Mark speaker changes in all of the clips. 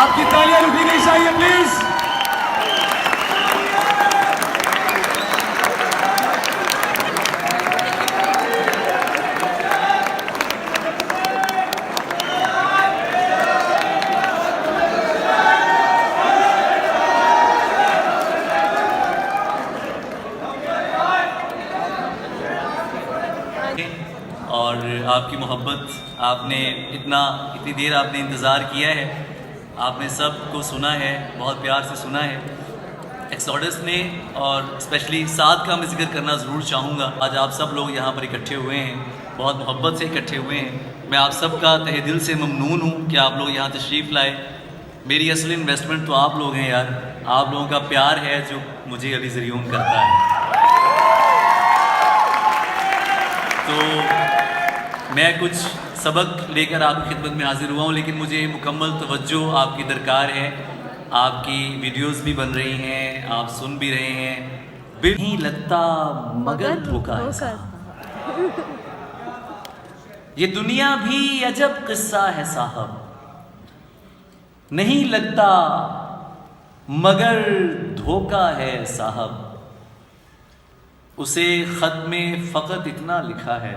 Speaker 1: आपकी तालियां रुकनी नहीं चाहिए प्लीज।
Speaker 2: और आपकी मोहब्बत, आपने इतनी देर आपने इंतज़ार किया है, आपने सब को सुना है, बहुत प्यार से सुना है एक्सोडस ने। और स्पेशली साद का मैं जिक्र करना ज़रूर चाहूँगा। आज आप सब लोग यहाँ पर इकट्ठे हुए हैं, बहुत मोहब्बत से इकट्ठे हुए हैं। मैं आप सब का तहे दिल से ममनून हूँ कि आप लोग यहाँ तशरीफ़ लाए। मेरी असली इन्वेस्टमेंट तो आप लोग हैं यार, आप लोगों का प्यार है जो मुझे अली ज़रियून करता है। तो मैं कुछ सबक लेकर आपकी खिदमत में हाजिर हुआ हूँ, लेकिन मुझे मुकम्मल तवज्जो आपकी दरकार है। आपकी वीडियोस भी बन रही हैं, आप सुन भी रहे हैं। बिल नहीं लगता मगर धोखा है साहब, ये दुनिया भी अजब किस्सा है साहब। नहीं लगता मगर धोखा है साहब, उसे खत में फ़कत इतना लिखा है,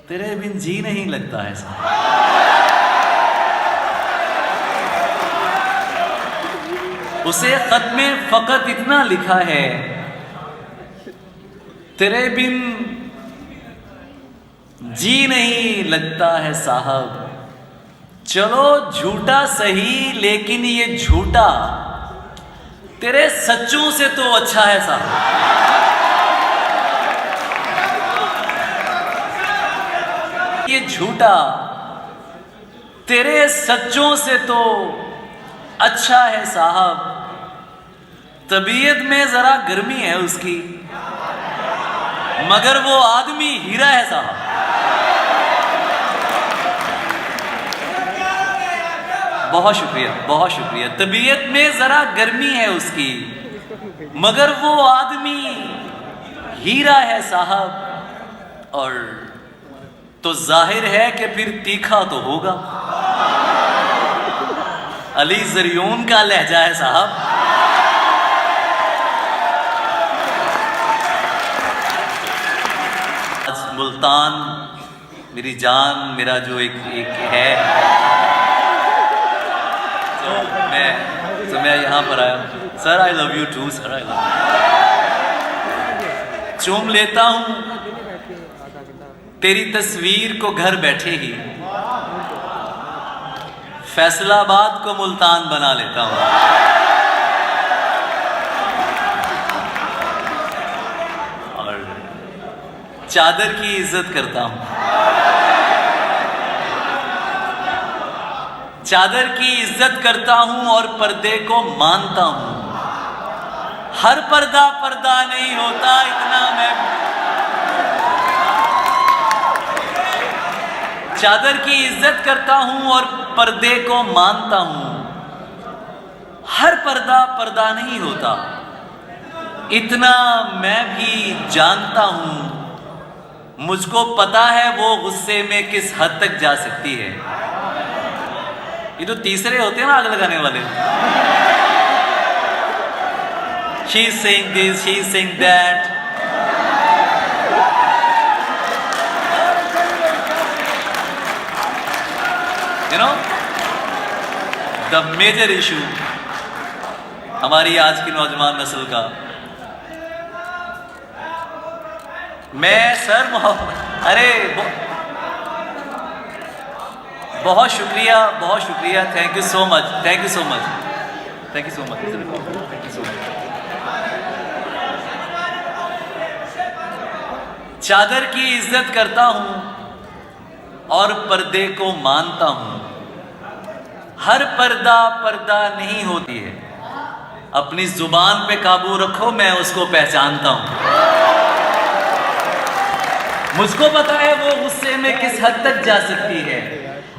Speaker 2: तेरे बिन जी नहीं लगता है साहब। उसे खत में फ़कत इतना लिखा है, तेरे बिन जी नहीं लगता है साहब। चलो झूठा सही, लेकिन ये झूठा तेरे सच्चों से तो अच्छा है साहब। ये झूठा तेरे सच्चों से तो अच्छा है साहब। तबीयत में जरा गर्मी है उसकी, मगर वो आदमी हीरा है साहब। बहुत शुक्रिया, बहुत शुक्रिया। तबीयत में जरा गर्मी है उसकी, मगर वो आदमी हीरा है साहब। और तो जाहिर है कि फिर तीखा तो होगा, अली ज़रियून का लहजा है साहब। आज मुल्तान मेरी जान, मेरा जो एक है, तो मैं यहाँ पर आया। Sir I love you too sir, I love you. चूम लेता हूँ तेरी तस्वीर को घर बैठे ही, फैसलाबाद को मुल्तान बना लेता हूँ। और चादर की इज्जत करता हूँ, चादर की इज्जत करता हूं और पर्दे को मानता हूं। हर पर्दा पर्दा नहीं होता, इतना मैं चादर की इज्जत करता हूं और पर्दे को मानता हूं। हर पर्दा पर्दा नहीं होता, इतना मैं भी जानता हूं। मुझको पता है वो गुस्से में किस हद तक जा सकती है। ये तो तीसरे होते हैं ना आग लगाने वाले। She is saying this, she is saying that. You know, the major issue हमारी आज की नौजवान नस्ल का। मैं सर अरे बहुत शुक्रिया, बहुत शुक्रिया। Thank you so much, thank you so much, thank you so much, thank you so much. चादर की इज्जत करता हूं और पर्दे को मानता हूं। हर पर्दा पर्दा नहीं होती है, अपनी जुबान पे काबू रखो, मैं उसको पहचानता हूं। मुझको पता है वो गुस्से में किस हद तक जा सकती है।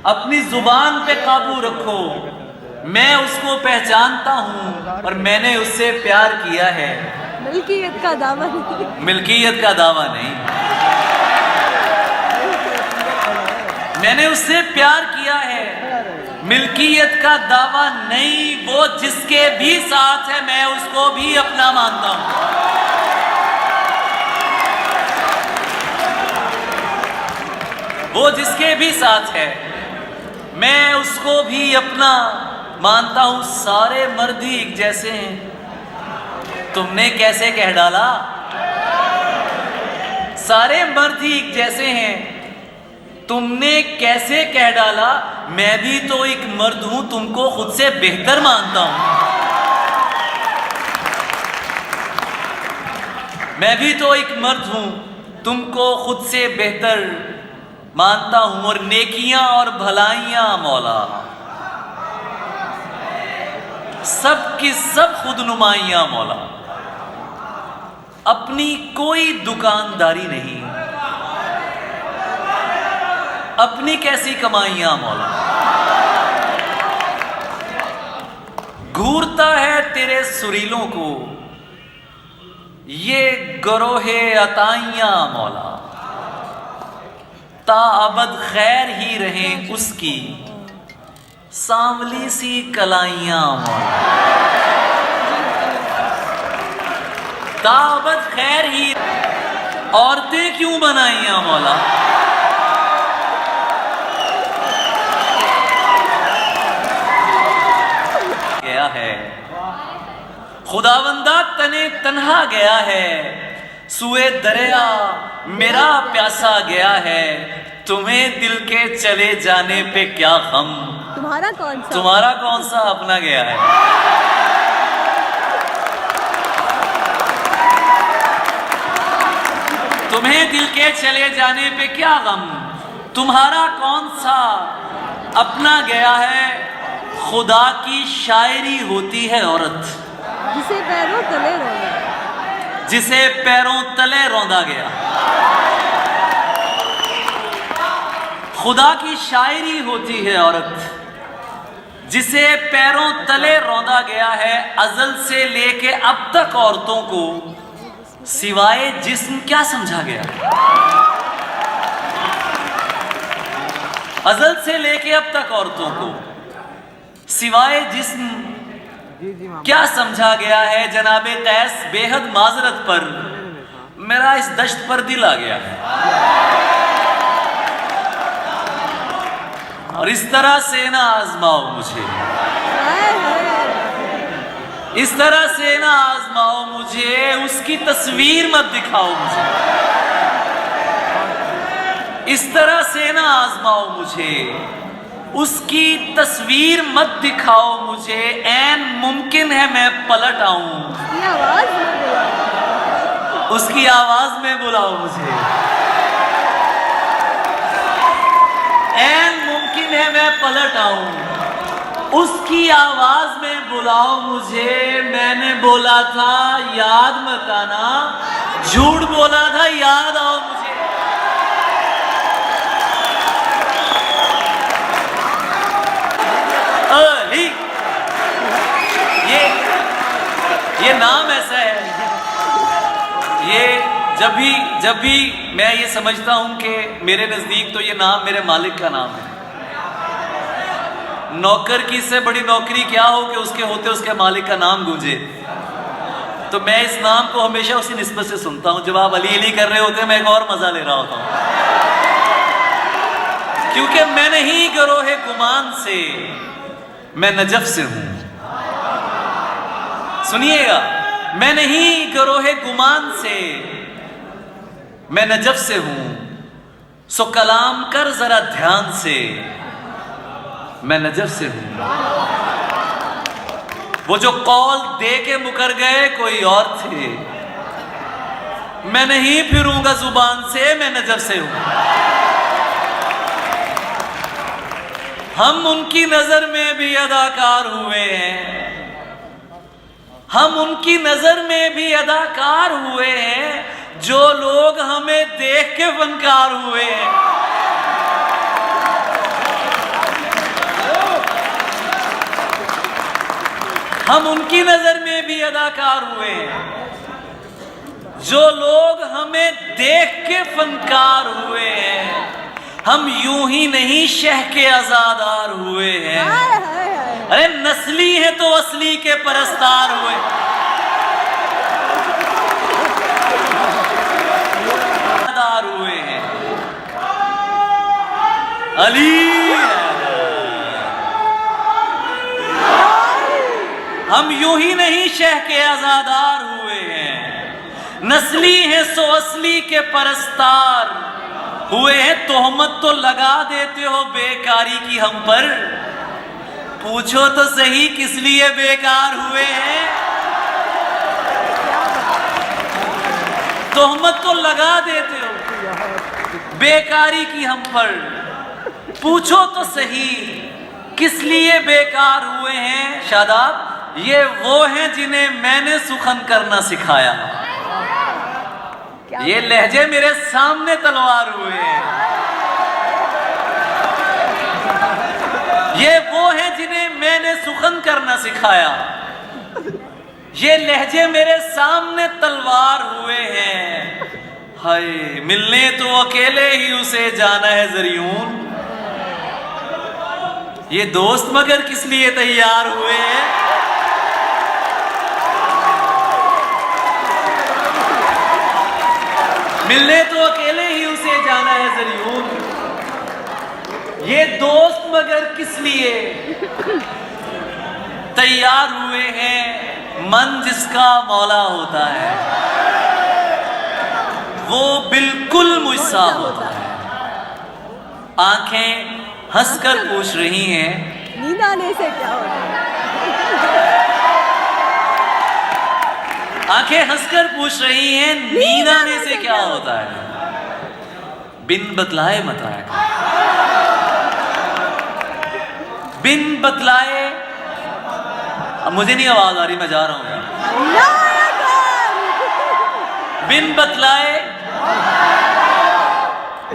Speaker 2: अपनी जुबान पे काबू रखो, मैं उसको पहचानता हूं और मैंने उससे प्यार किया है।
Speaker 3: मिल्कियत का दावा नहीं,
Speaker 2: मिल्कियत का दावा नहीं, मैंने उससे प्यार किया है। मिल्कियत का दावा नहीं, वो जिसके भी साथ है मैं उसको भी अपना मानता हूं। वो जिसके भी साथ है मैं उसको भी अपना मानता हूं। सारे मर्द ही एक जैसे हैं, तुमने कैसे कह डाला? सारे मर्द ही एक जैसे हैं, तुमने कैसे कह डाला? मैं भी तो एक मर्द हूं, तुमको खुद से बेहतर मानता हूं। मैं भी तो एक मर्द हूं, तुमको खुद से बेहतर मानता हूं। और नेकियां और भलाइयां मौला सब की सब खुद नुमाइयां मौला। अपनी कोई दुकानदारी नहीं, अपनी कैसी कमाइयां मौला। घूरता है तेरे सुरीलों को ये गरोहे अताइयां मौला। ताअबद खैर ही रहें उसकी सांवली सी कलाइयां मौला। ताअबद खैर ही औरतें क्यों बनाइयां मौला। गया है खुदावंदा तने तन्हा गया है, सुए दरिया मेरा प्यासा गया है। तुम्हें दिल के चले जाने पे क्या गम, तुम्हारा कौन सा अपना गया है। तुम्हें दिल के चले जाने पे क्या गम, तुम्हारा कौन सा अपना गया है। खुदा की शायरी होती है औरत
Speaker 3: जिसे पैरों तले रौंदा,
Speaker 2: जिसे पैरों तले रौंदा गया। खुदा की शायरी होती है औरत जिसे पैरों तले रौंदा गया है। अजल से लेके अब तक औरतों को सिवाय जिस्म क्या समझा गया। अजल से लेके अब तक औरतों को सिवाय जिस्म क्या समझा गया है। जनाबे कैस बेहद माजरत पर मेरा इस दश्त पर दिल आ गया है, और इस तरह से ना आजमाओ मुझे, इस तरह से ना आजमाओ मुझे। उसकी तस्वीर मत दिखाओ मुझे, इस तरह से ना आजमाओ मुझे। उसकी तस्वीर मत दिखाओ मुझे। ऐन मुमकिन है मैं पलट आऊं, उसकी आवाज में बुलाओ मुझे। ऐन मुमकिन है मैं पलट आऊं, उसकी आवाज में बुलाओ मुझे। मैंने बोला था याद मत आना, झूठ बोला था याद आओ मुझे। अली ये नाम ऐसा है, ये जब भी मैं ये समझता हूं कि मेरे नजदीक तो ये नाम मेरे मालिक का नाम है। नौकर की इससे बड़ी नौकरी क्या हो कि उसके होते उसके मालिक का नाम गूंजे। तो मैं इस नाम को हमेशा उसी निस्बत से सुनता हूं। जब आप अली अली कर रहे होते हैं मैं एक और मजा ले रहा होता हूं, क्योंकि मैं नहीं गरोहे गुमान से, मैं नजफ से हूं। सुनिएगा, मैं नहीं गरोहे गुमान से, मैं नजफ से हूं। सो कलाम कर जरा ध्यान से, मैं नजफ से हूं। वो जो कौल दे के मुकर गए कोई और थे, मैं नहीं फिरूंगा जुबान से, मैं नजफ से हूं। हम उनकी नजर में भी अदाकार हुए हैं, हम उनकी नजर में भी अदाकार हुए हैं जो लोग हमें देख के फनकार हुए हैं। हम उनकी नजर में भी अदाकार हुए हैं जो लोग हमें देख के फनकार हुए हैं। हम यूं ही नहीं शह के आजादार हुए हैं।
Speaker 3: हाय हाय हाय।
Speaker 2: अरे नस्ली है तो असली के परस्तार हुए। आजादार हुए हैं। अली हम यूं ही नहीं शह के आजादार हुए हैं। नस्ली है सो असली के परस्तार हुए हैं। तोहमत तो लगा देते हो बेकारी की हम पर, पूछो तो सही किस लिए बेकार हुए हैं। तोहमत तो लगा देते हो बेकारी की हम पर, पूछो तो सही किस लिए बेकार हुए हैं। शादाब, ये वो हैं जिन्हें मैंने सुखन करना सिखाया। ये लहजे मेरे सामने तलवार हुए हैं। ये वो हैं जिन्हें मैंने सुखन करना सिखाया। ये लहजे मेरे सामने तलवार हुए हैं। हाय, मिलने तो अकेले ही उसे जाना है ज़रियून। ये दोस्त मगर किस लिए तैयार हुए हैं। मिलने तो अकेले ही उसे जाना है ज़रियून। ये दोस्त मगर किस लिए तैयार हुए हैं। मन जिसका मौला होता है वो बिल्कुल मुझसा होता है। आंखें हंसकर पूछ रही हैं,
Speaker 3: नींद आने से क्या होता है।
Speaker 2: आंखें हंसकर पूछ रही हैं, नींद आने से क्या होता है। बिन बतलाए मत आया कर, बिन बतलाए। अब मुझे नहीं आवाज आ रही, मैं जा रहा हूं। बिन बतलाए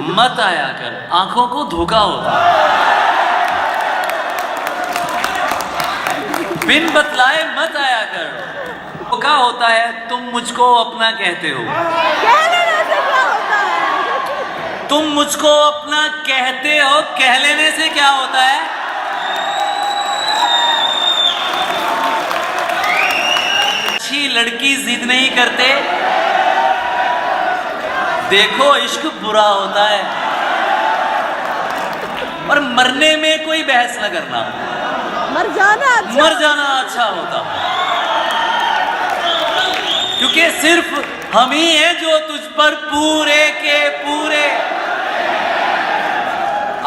Speaker 2: मत आया कर, आंखों को धोखा होता है। बिन बतलाए मत आया कर, धोखा होता है। तुम मुझको अपना कहते हो,
Speaker 3: कह लेने से क्या होता है।
Speaker 2: तुम मुझको अपना कहते हो, कह लेने से क्या होता है। अच्छी लड़की जिद नहीं करते, देखो इश्क बुरा होता है। और मरने में कोई बहस न करना,
Speaker 3: मर जाना अच्छा।
Speaker 2: मर जाना अच्छा होता, क्योंकि सिर्फ हम ही हैं जो तुझ पर पूरे के पूरे।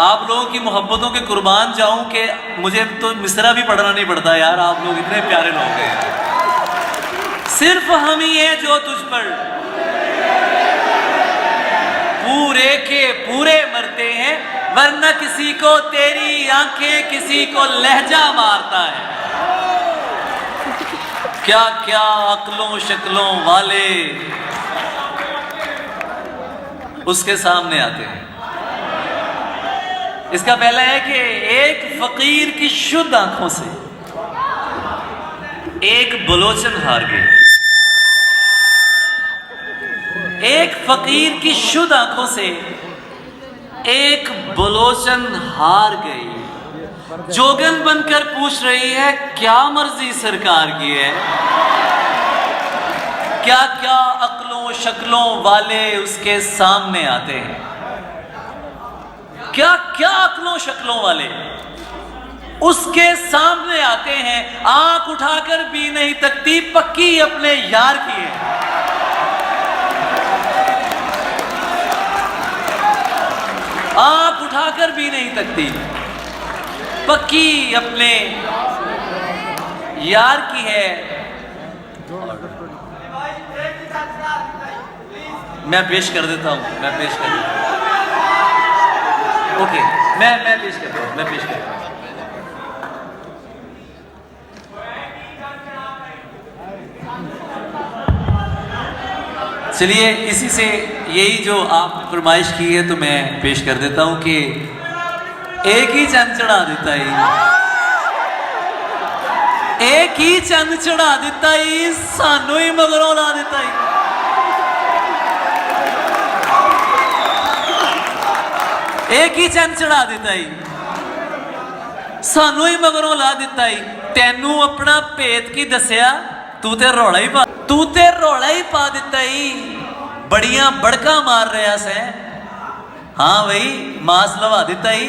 Speaker 2: आप लोगों की मोहब्बतों के कुर्बान जाऊं कि मुझे तो मिसरा भी पढ़ना नहीं पड़ता यार, आप लोग इतने प्यारे लोग हैं। सिर्फ हम ही हैं जो तुझ पर पूरे के पूरे मरते हैं, वरना किसी को तेरी आंखें, किसी को लहजा मारता है। क्या क्या अक्लों शक्लों वाले उसके सामने आते हैं। इसका पहला है कि एक फकीर की शुद्ध आंखों से एक बलोचन हार गई। एक फकीर की शुद्ध आंखों से एक बलोचन हार गई। जोगन बनकर पूछ रही है, क्या मर्जी सरकार की है। क्या क्या अक्लों शक्लों वाले उसके सामने आते हैं। क्या क्या अक्लों शक्लों वाले उसके सामने आते हैं। आंख उठाकर भी नहीं तकती, पक्की अपने यार की है। आंख उठाकर भी नहीं तकती, पक्की अपने यार की है। मैं पेश कर देता हूं, मैं पेश कर देता हूं। ओके, मैं पेश करता हूं, मैं पेश करता हूं। चलिए, इसी से यही जो आप फरमाइश की है तो मैं पेश कर देता हूं कि एक ही चंद चढ़ा देता ही, एक ही चंद चढ़ा देता ही, सानू ही मगरों ला देता ही। एक ही चंद चढ़ा दिता ही, सानू ही मगरों ला दिता ही। तेनू अपना भेद की दसिया, तू ते रौला ही पा दिता ही। बड़ियां बड़का मार रहा से, हाँ भाई मास लवा दिता ही।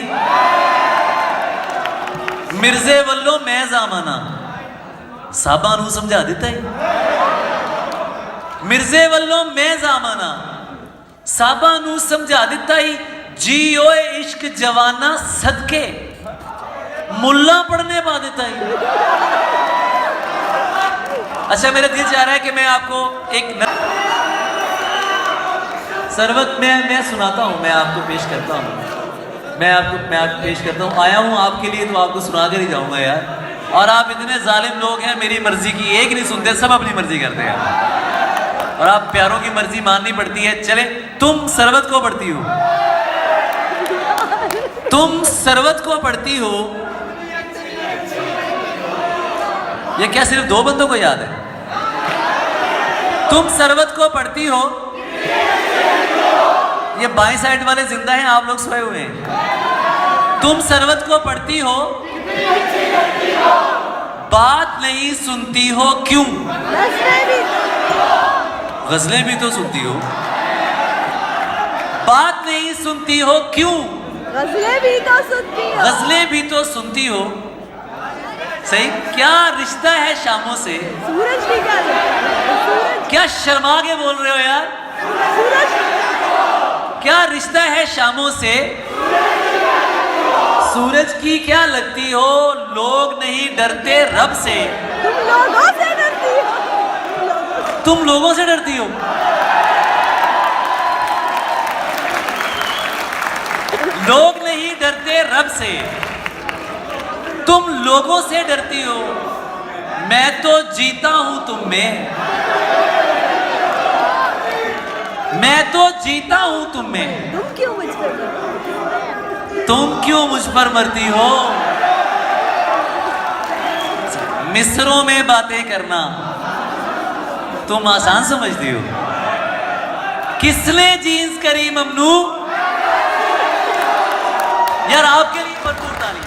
Speaker 2: मिर्जे वल्लों मैं जामाना, साबा नू समझा दिता ही। मिर्जे वल्लों मैं जामाना, साबा नू समझा दिता ही। जी ओए इश्क जवाना सदके, मुल्ला पढ़ने पा देता ही। अच्छा, मेरा दिल चाह रहा है कि मैं आपको एक सरवत मैं सुनाता हूं, मैं आपको पेश करता हूं। मैं आपको पेश करता हूं। आया हूं आपके लिए तो आपको सुना कर ही जाऊंगा यार। और आप इतने जालिम लोग हैं, मेरी मर्जी की एक नहीं सुनते, सब अपनी मर्जी करते हैं। और आप प्यारों की मर्जी माननी पड़ती है। चले, तुम सरवत को पढ़ती हो, तुम सरवत को पढ़ती हो। ये क्या सिर्फ दो बंदों को याद है? तुम सरवत को पढ़ती हो। ये बाएं साइड वाले जिंदा हैं, आप लोग सोए हुए हैं। तुम सरवत को पढ़ती हो, बात नहीं सुनती हो क्यों? गजलें भी तो सुनती हो, बात नहीं सुनती हो क्यों?
Speaker 3: गजलें भी तो सुनती हो,
Speaker 2: गजलें भी तो सुनती हो। सही, क्या रिश्ता है शामों से?
Speaker 3: सूरज की क्या सूरज,
Speaker 2: क्या शर्मा के बोल रहे हो यार?
Speaker 3: सूरज,
Speaker 2: क्या रिश्ता है शामों से? सूरज की क्या लगती हो? लोग नहीं डरते रब से।
Speaker 3: तुम लोगों से डरती हो,
Speaker 2: तुम लोगों से डरती हो। लोग नहीं डरते रब से, तुम लोगों से डरती हो। मैं तो जीता हूं तुम में, मैं तो जीता हूं तुम में।
Speaker 3: तुम क्यों मुझ पर,
Speaker 2: तुम क्यों मुझ पर मरती हो? मिस्रों में बातें करना तुम आसान समझती हो। किसने जीन्स करी ममनू? यार आपके लिए भरपूर ताली।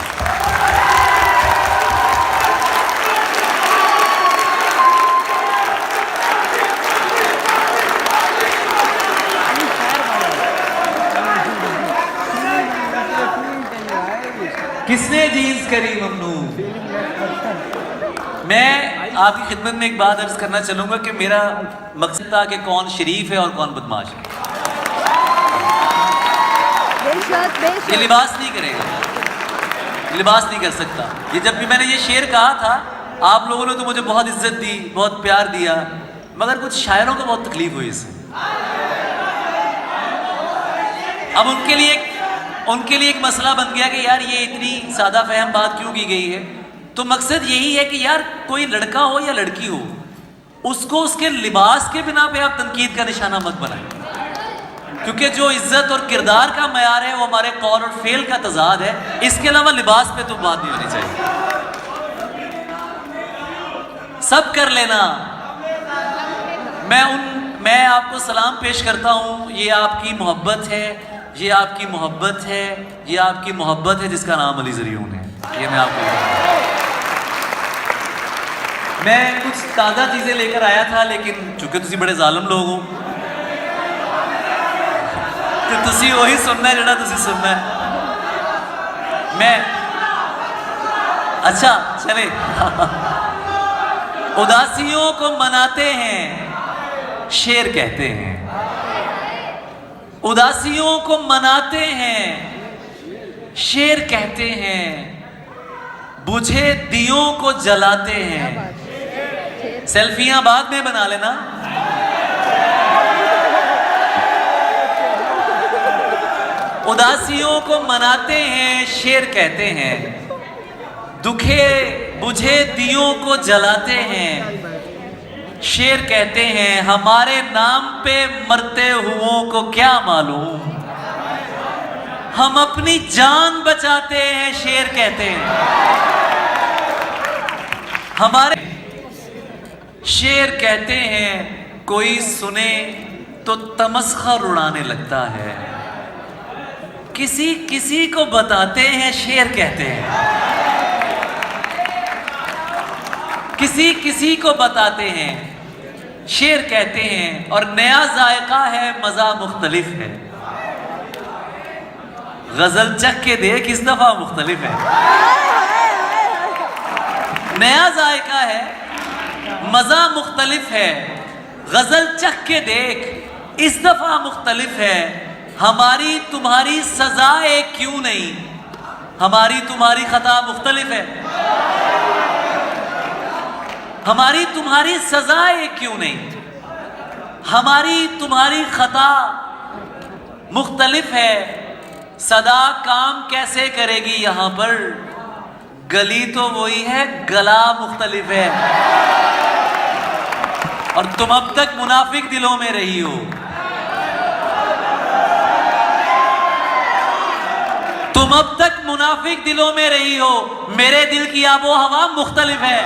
Speaker 2: किसने जीन्स करी ममनू? मैं आपकी खिदमत में एक बात अर्ज करना चलूंगा कि मेरा मकसद था कि कौन शरीफ है और कौन बदमाश है। ये लिबास नहीं करेगा, लिबास नहीं कर सकता। ये जब भी मैंने ये शेर कहा था, आप लोगों ने तो मुझे बहुत इज्जत दी, बहुत प्यार दिया, मगर कुछ शायरों को बहुत तकलीफ हुई इससे। अब उनके लिए एक मसला बन गया कि यार ये इतनी सादा फहम बात क्यों की गई है। तो मकसद यही है कि यार कोई लड़का हो या लड़की हो, उसको उसके लिबास के बिना पे आप तनकीद का निशाना मत बनाएं, क्योंकि जो इज्जत और किरदार का मयार है वो हमारे कौल और फेल का तजाद है। इसके अलावा लिबास पे तो बात नहीं होनी चाहिए। सब कर लेना। मैं आपको सलाम पेश करता हूं। ये आपकी मोहब्बत है, ये आपकी मोहब्बत है, ये आपकी मोहब्बत है जिसका नाम अली ज़रियून है। ये मैं आपको मैं कुछ ताज़ा चीज़ें लेकर आया था, लेकिन चूंकि तुसी बड़े जालिम लोग हो तो तुसी वही सुनना है जड़ा तुसी सुनना है। मैं अच्छा चले। उदासियों को मनाते हैं शेर कहते हैं, उदासियों को मनाते हैं शेर कहते हैं, बुझे दियों को जलाते हैं। सेल्फियां बाद में बना लेना। उदासियों को मनाते हैं शेर कहते हैं, दुखे बुझे दियों को जलाते हैं। शेर कहते हैं हमारे नाम पे मरते हुओं को क्या मालूम, हम अपनी जान बचाते हैं। शेर कहते हैं हमारे, शेर कहते हैं कोई सुने तो तमस्खर उड़ाने लगता है, किसी किसी को बताते हैं शेर कहते हैं, किसी किसी को बताते हैं शेर कहते हैं, और नया जायका है मजा मुख्तलिफ है। गजल चख के देख इस दफा मुख्तलिफ है। नया जायका है मजा मुख्तलिफ है, गजल चख के देख इस दफा मुख्तलिफ है। हमारी तुम्हारी सजा एक क्यों नहीं, हमारी तुम्हारी खता मुख्तलिफ है। हमारी तुम्हारी सजा एक क्यों नहीं, हमारी तुम्हारी खता मुख्तलिफ है। सदा काम कैसे करेगी यहां पर, गली तो वही है, गला मुख्तलिफ है। और तुम अब तक मुनाफिक दिलों में रही हो, तुम अब तक मुनाफिक दिलों में रही हो। मेरे दिल की आबो हवा मुख्तलिफ है।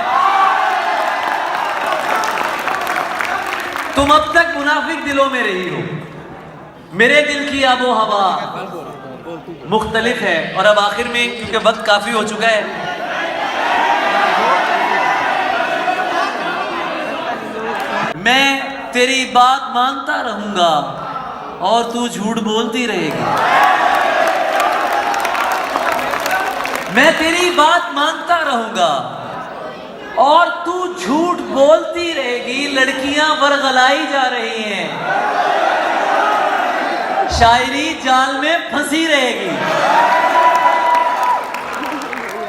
Speaker 2: तुम अब तक मुनाफिक दिलों में रही हो, मेरे दिल की आबो हवा मुख्तलिफ है। और अब आखिर में, क्योंकि वक्त काफी हो चुका है, मैं तेरी बात मानता रहूंगा और तू झूठ बोलती रहेगी। मैं तेरी बात मानता रहूंगा और तू झूठ बोलती रहेगी। लड़कियां वरगलाई जा रही हैं, शायरी जाल में फंसी रहेगी।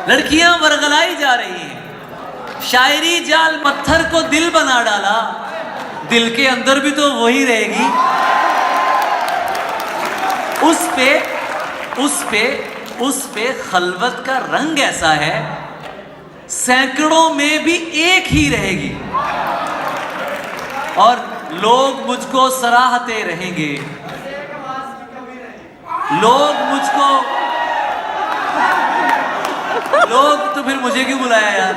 Speaker 2: लड़कियां वरगलाई जा रही हैं, शायरी जाल पत्थर को दिल बना डाला, दिल के अंदर भी तो वही रहेगी। उस पे खलवत का रंग ऐसा है, सैकड़ों में भी एक ही रहेगी। और लोग मुझको सराहते रहेंगे, लोग तो फिर मुझे क्यों बुलाया यार।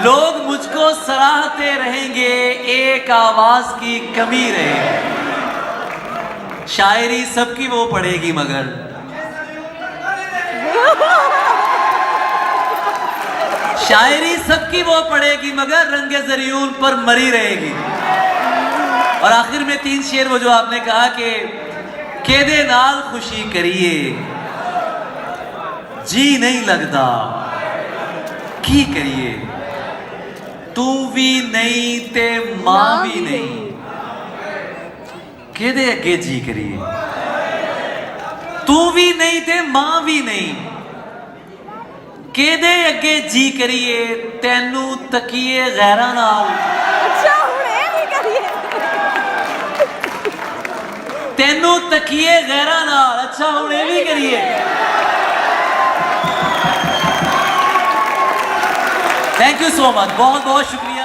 Speaker 2: लोग मुझको सराहते रहेंगे, एक आवाज की कमी रहेगी। शायरी सबकी वो पड़ेगी मगर शायरी सबकी वो पड़ेगी मगर रंगे ज़रियून पर मरी रहेगी। और आखिर में 3 शेर वो जो आपने कहा कि केदे नाल खुशी करिए, जी नहीं लगता की करिए, तू भी नहीं ते मां भी नहीं, केदे अगे जी करिए। तू भी नहीं ते मां भी नहीं, केदे अगे जी करिए, तेनू तकिए गैरां नाल।
Speaker 3: अच्छा हुणे भी करिए,
Speaker 2: तेनू तकिए गैरां नाल। अच्छा हुणे भी करिए। थैंक यू सो मच, बहुत बहुत शुक्रिया।